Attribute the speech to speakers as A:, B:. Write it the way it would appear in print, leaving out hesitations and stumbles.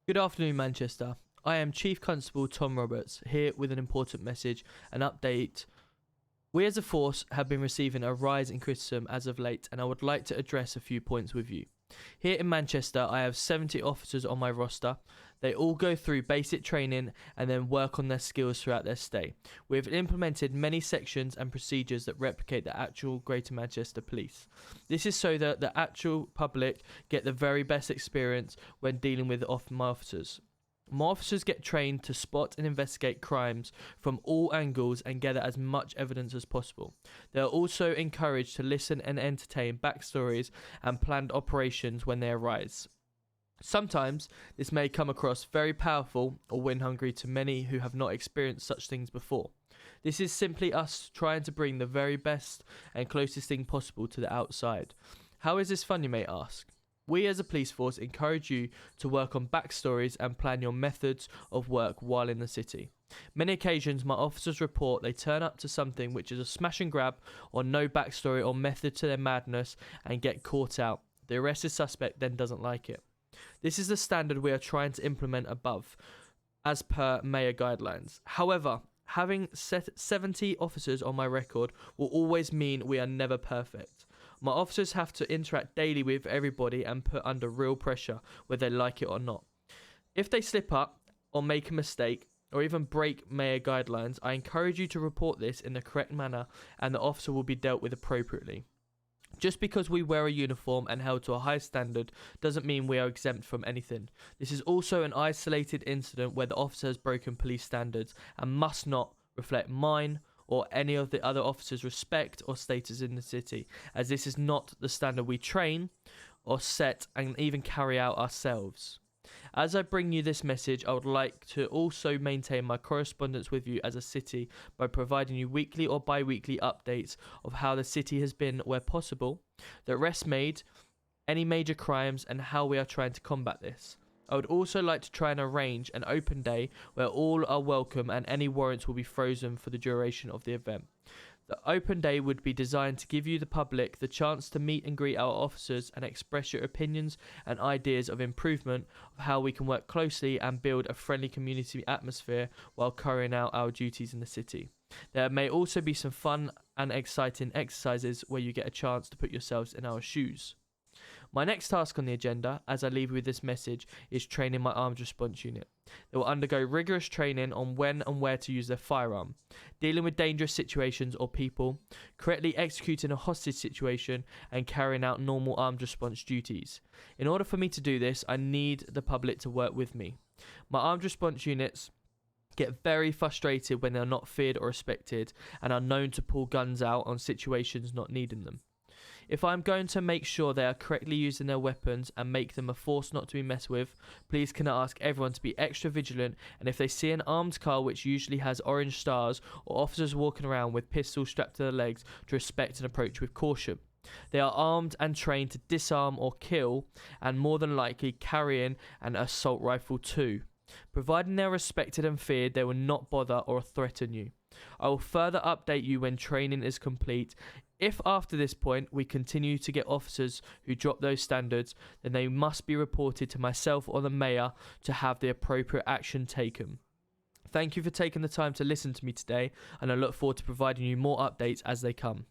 A: Good afternoon, Manchester. I am Chief Constable Tom Roberts, here with an important message, an update. We as a force have been receiving a rise in criticism as of late, and I would like to address a few points with you. Here in Manchester, I have 70 officers on my roster. They all go through basic training and then work on their skills throughout their stay. We have implemented many sections and procedures that replicate the actual Greater Manchester Police. This is so that the actual public get the very best experience when dealing with my officers. My officers get trained to spot and investigate crimes from all angles and gather as much evidence as possible. They are also encouraged to listen and entertain backstories and planned operations when they arise. Sometimes this may come across very powerful or win hungry to many who have not experienced such things before. This is simply us trying to bring the very best and closest thing possible to the outside. How is this fun, you may ask? We as a police force encourage you to work on backstories and plan your methods of work while in the city. Many occasions my officers report they turn up to something which is a smash and grab or no backstory or method to their madness and get caught out. The arrested suspect then doesn't like it. This is the standard we are trying to implement above, as per mayor guidelines. However, having 70 officers on my record will always mean we are never perfect. My officers have to interact daily with everybody and put under real pressure, whether they like it or not. If they slip up or make a mistake or even break mayor guidelines, I encourage you to report this in the correct manner and the officer will be dealt with appropriately. Just because we wear a uniform and held to a high standard doesn't mean we are exempt from anything. This is also an isolated incident where the officer has broken police standards and must not reflect mine or any of the other officers' respect or status in the city, as this is not the standard we train or set and even carry out ourselves. As I bring you this message, I would like to also maintain my correspondence with you as a city by providing you weekly or bi-weekly updates of how the city has been where possible, the arrests made, any major crimes, and how we are trying to combat this. I would also like to try and arrange an open day where all are welcome and any warrants will be frozen for the duration of the event. The open day would be designed to give you, the public, the chance to meet and greet our officers and express your opinions and ideas of improvement of how we can work closely and build a friendly community atmosphere while carrying out our duties in the city. There may also be some fun and exciting exercises where you get a chance to put yourselves in our shoes. My next task on the agenda, as I leave you with this message, is training my armed response unit. They will undergo rigorous training on when and where to use their firearm, dealing with dangerous situations or people, correctly executing a hostage situation, and carrying out normal armed response duties. In order for me to do this, I need the public to work with me. My armed response units get very frustrated when they are not feared or respected and are known to pull guns out on situations not needing them. If I'm going to make sure they are correctly using their weapons and make them a force not to be messed with, please can I ask everyone to be extra vigilant, and if they see an armed car which usually has orange stars or officers walking around with pistols strapped to their legs, to respect and approach with caution. They are armed and trained to disarm or kill, and more than likely carrying an assault rifle too. Providing they are respected and feared, they will not bother or threaten you. I will further update you when training is complete. If after this point we continue to get officers who drop those standards, then they must be reported to myself or the mayor to have the appropriate action taken. Thank you for taking the time to listen to me today, and I look forward to providing you more updates as they come.